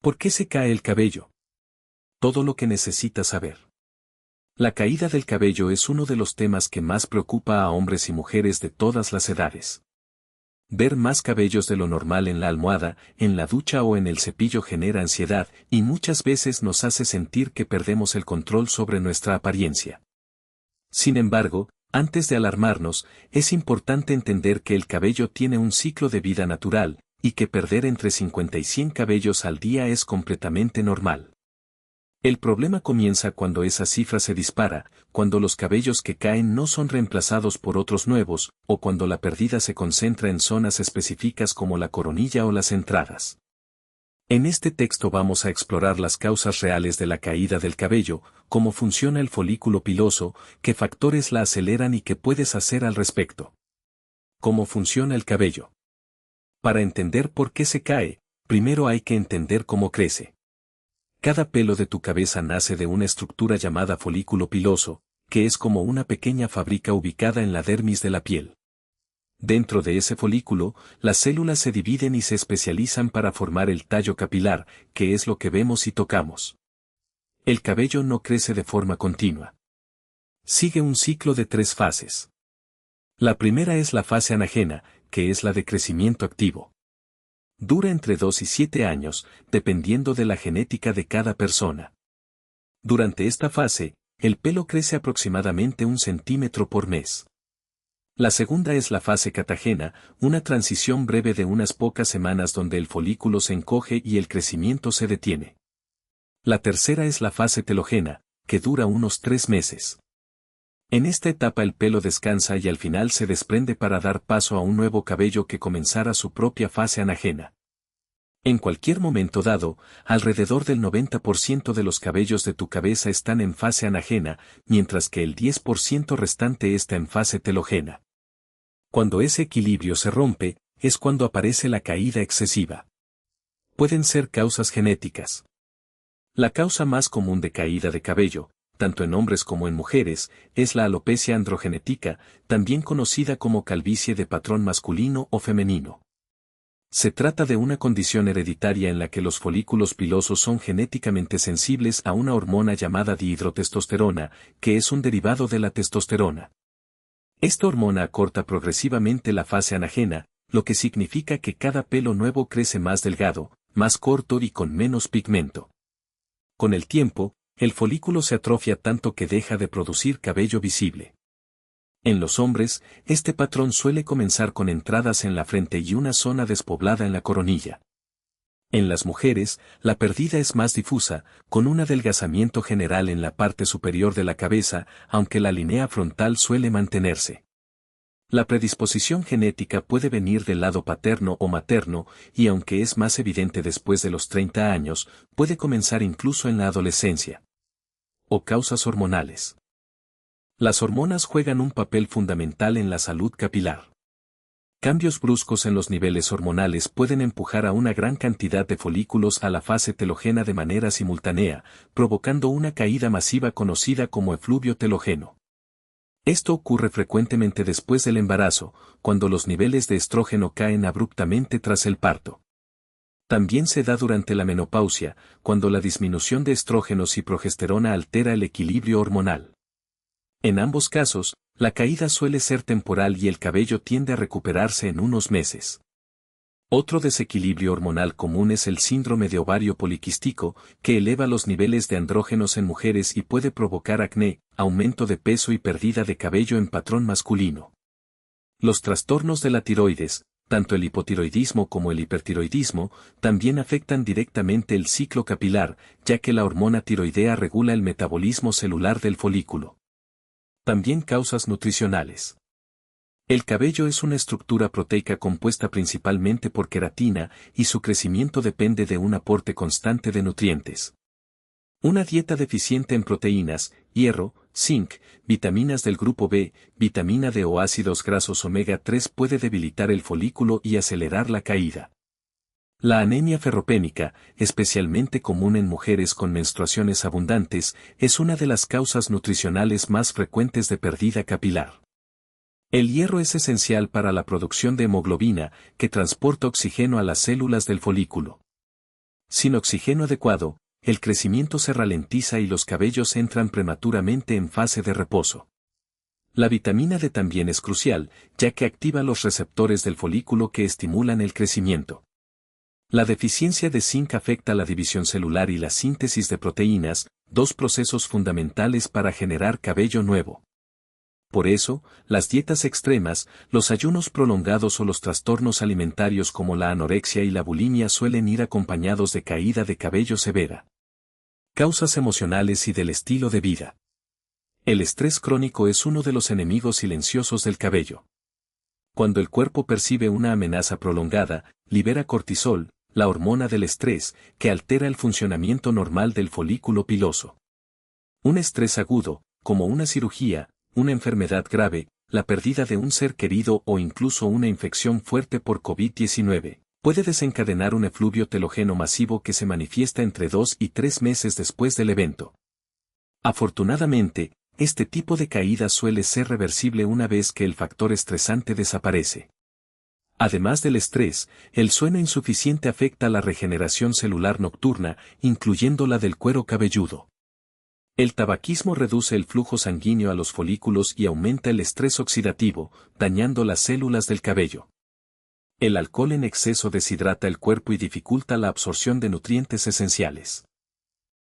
¿Por qué se cae el cabello? Todo lo que necesitas saber. La caída del cabello es uno de los temas que más preocupa a hombres y mujeres de todas las edades. Ver más cabellos de lo normal en la almohada, en la ducha o en el cepillo genera ansiedad y muchas veces nos hace sentir que perdemos el control sobre nuestra apariencia. Sin embargo, antes de alarmarnos, es importante entender que el cabello tiene un ciclo de vida natural, y que perder entre 50 y 100 cabellos al día es completamente normal. El problema comienza cuando esa cifra se dispara, cuando los cabellos que caen no son reemplazados por otros nuevos, o cuando la pérdida se concentra en zonas específicas como la coronilla o las entradas. En este texto vamos a explorar las causas reales de la caída del cabello, cómo funciona el folículo piloso, qué factores la aceleran y qué puedes hacer al respecto. ¿Cómo funciona el cabello? Para entender por qué se cae, primero hay que entender cómo crece. Cada pelo de tu cabeza nace de una estructura llamada folículo piloso, que es como una pequeña fábrica ubicada en la dermis de la piel. Dentro de ese folículo, las células se dividen y se especializan para formar el tallo capilar, que es lo que vemos y tocamos. El cabello no crece de forma continua. Sigue un ciclo de 3 fases. La primera es la fase anagena, que es la de crecimiento activo. Dura entre 2 y 7 años, dependiendo de la genética de cada persona. Durante esta fase, el pelo crece aproximadamente 1 centímetro por mes. La segunda es la fase catagena, una transición breve de unas pocas semanas donde el folículo se encoge y el crecimiento se detiene. La tercera es la fase telógena, que dura unos 3 meses. En esta etapa el pelo descansa y al final se desprende para dar paso a un nuevo cabello que comenzará su propia fase anagena. En cualquier momento dado, alrededor del 90% de los cabellos de tu cabeza están en fase anagena, mientras que el 10% restante está en fase telógena. Cuando ese equilibrio se rompe, es cuando aparece la caída excesiva. Pueden ser causas genéticas. La causa más común de caída de cabello, tanto en hombres como en mujeres, es la alopecia androgenética, también conocida como calvicie de patrón masculino o femenino. Se trata de una condición hereditaria en la que los folículos pilosos son genéticamente sensibles a una hormona llamada dihidrotestosterona, que es un derivado de la testosterona. Esta hormona acorta progresivamente la fase anagena, lo que significa que cada pelo nuevo crece más delgado, más corto y con menos pigmento. Con el tiempo, el folículo se atrofia tanto que deja de producir cabello visible. En los hombres, este patrón suele comenzar con entradas en la frente y una zona despoblada en la coronilla. En las mujeres, la pérdida es más difusa, con un adelgazamiento general en la parte superior de la cabeza, aunque la línea frontal suele mantenerse. La predisposición genética puede venir del lado paterno o materno, y aunque es más evidente después de los 30 años, puede comenzar incluso en la adolescencia. O causas hormonales. Las hormonas juegan un papel fundamental en la salud capilar. Cambios bruscos en los niveles hormonales pueden empujar a una gran cantidad de folículos a la fase telógena de manera simultánea, provocando una caída masiva conocida como efluvio telógeno. Esto ocurre frecuentemente después del embarazo, cuando los niveles de estrógeno caen abruptamente tras el parto. También se da durante la menopausia, cuando la disminución de estrógenos y progesterona altera el equilibrio hormonal. En ambos casos, la caída suele ser temporal y el cabello tiende a recuperarse en unos meses. Otro desequilibrio hormonal común es el síndrome de ovario poliquístico, que eleva los niveles de andrógenos en mujeres y puede provocar acné, aumento de peso y pérdida de cabello en patrón masculino. Los trastornos de la tiroides, tanto el hipotiroidismo como el hipertiroidismo, también afectan directamente el ciclo capilar, ya que la hormona tiroidea regula el metabolismo celular del folículo. También causas nutricionales. El cabello es una estructura proteica compuesta principalmente por queratina, y su crecimiento depende de un aporte constante de nutrientes. Una dieta deficiente en proteínas, hierro, zinc, vitaminas del grupo B, vitamina D o ácidos grasos omega 3 puede debilitar el folículo y acelerar la caída. La anemia ferropénica, especialmente común en mujeres con menstruaciones abundantes, es una de las causas nutricionales más frecuentes de pérdida capilar. El hierro es esencial para la producción de hemoglobina, que transporta oxígeno a las células del folículo. Sin oxígeno adecuado, el crecimiento se ralentiza y los cabellos entran prematuramente en fase de reposo. La vitamina D también es crucial, ya que activa los receptores del folículo que estimulan el crecimiento. La deficiencia de zinc afecta la división celular y la síntesis de proteínas, dos procesos fundamentales para generar cabello nuevo. Por eso, las dietas extremas, los ayunos prolongados o los trastornos alimentarios como la anorexia y la bulimia suelen ir acompañados de caída de cabello severa. Causas emocionales y del estilo de vida. El estrés crónico es uno de los enemigos silenciosos del cabello. Cuando el cuerpo percibe una amenaza prolongada, libera cortisol, la hormona del estrés, que altera el funcionamiento normal del folículo piloso. Un estrés agudo, como una cirugía, una enfermedad grave, la pérdida de un ser querido o incluso una infección fuerte por COVID-19, puede desencadenar un efluvio telógeno masivo que se manifiesta entre 2 y 3 meses después del evento. Afortunadamente, este tipo de caída suele ser reversible una vez que el factor estresante desaparece. Además del estrés, el sueño insuficiente afecta la regeneración celular nocturna, incluyendo la del cuero cabelludo. El tabaquismo reduce el flujo sanguíneo a los folículos y aumenta el estrés oxidativo, dañando las células del cabello. El alcohol en exceso deshidrata el cuerpo y dificulta la absorción de nutrientes esenciales.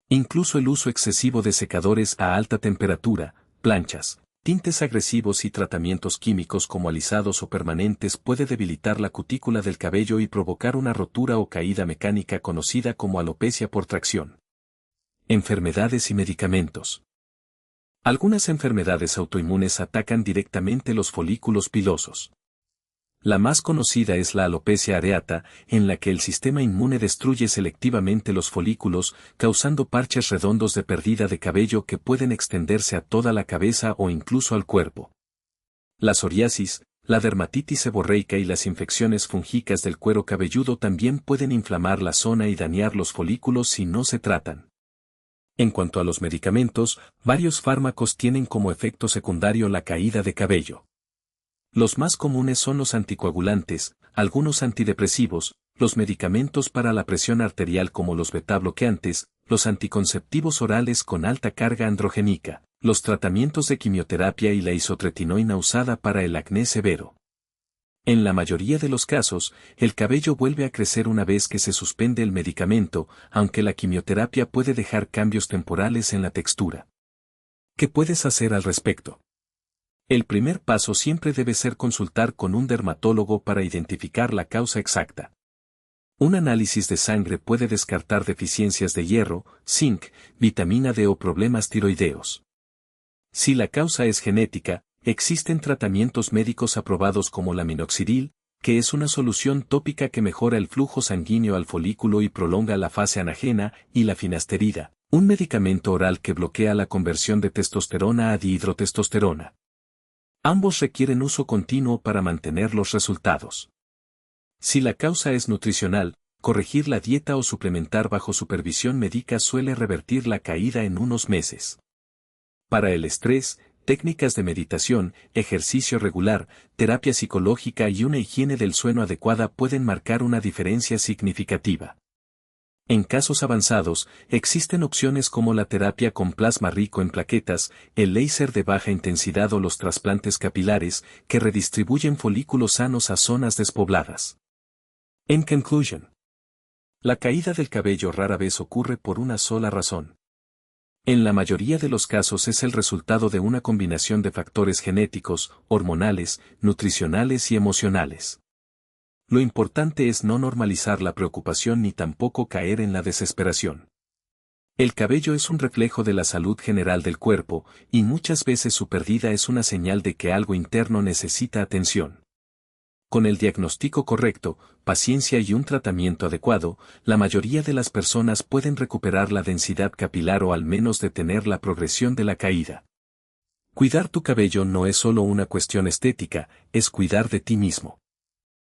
Incluso el uso excesivo de secadores a alta temperatura, planchas, tintes agresivos y tratamientos químicos como alisados o permanentes puede debilitar la cutícula del cabello y provocar una rotura o caída mecánica conocida como alopecia por tracción. Enfermedades y medicamentos. Algunas enfermedades autoinmunes atacan directamente los folículos pilosos. La más conocida es la alopecia areata, en la que el sistema inmune destruye selectivamente los folículos, causando parches redondos de pérdida de cabello que pueden extenderse a toda la cabeza o incluso al cuerpo. La psoriasis, la dermatitis seborreica y las infecciones fúngicas del cuero cabelludo también pueden inflamar la zona y dañar los folículos si no se tratan. En cuanto a los medicamentos, varios fármacos tienen como efecto secundario la caída de cabello. Los más comunes son los anticoagulantes, algunos antidepresivos, los medicamentos para la presión arterial como los beta-bloqueantes, los anticonceptivos orales con alta carga androgénica, los tratamientos de quimioterapia y la isotretinoína usada para el acné severo. En la mayoría de los casos, el cabello vuelve a crecer una vez que se suspende el medicamento, aunque la quimioterapia puede dejar cambios temporales en la textura. ¿Qué puedes hacer al respecto? El primer paso siempre debe ser consultar con un dermatólogo para identificar la causa exacta. Un análisis de sangre puede descartar deficiencias de hierro, zinc, vitamina D o problemas tiroideos. Si la causa es genética, existen tratamientos médicos aprobados como la minoxidil, que es una solución tópica que mejora el flujo sanguíneo al folículo y prolonga la fase anagena, y la finasterida, un medicamento oral que bloquea la conversión de testosterona a dihidrotestosterona. Ambos requieren uso continuo para mantener los resultados. Si la causa es nutricional, corregir la dieta o suplementar bajo supervisión médica suele revertir la caída en unos meses. Para el estrés, técnicas de meditación, ejercicio regular, terapia psicológica y una higiene del sueño adecuada pueden marcar una diferencia significativa. En casos avanzados, existen opciones como la terapia con plasma rico en plaquetas, el láser de baja intensidad o los trasplantes capilares, que redistribuyen folículos sanos a zonas despobladas. En conclusión, la caída del cabello rara vez ocurre por una sola razón. En la mayoría de los casos es el resultado de una combinación de factores genéticos, hormonales, nutricionales y emocionales. Lo importante es no normalizar la preocupación ni tampoco caer en la desesperación. El cabello es un reflejo de la salud general del cuerpo, y muchas veces su pérdida es una señal de que algo interno necesita atención. Con el diagnóstico correcto, paciencia y un tratamiento adecuado, la mayoría de las personas pueden recuperar la densidad capilar o al menos detener la progresión de la caída. Cuidar tu cabello no es solo una cuestión estética, es cuidar de ti mismo.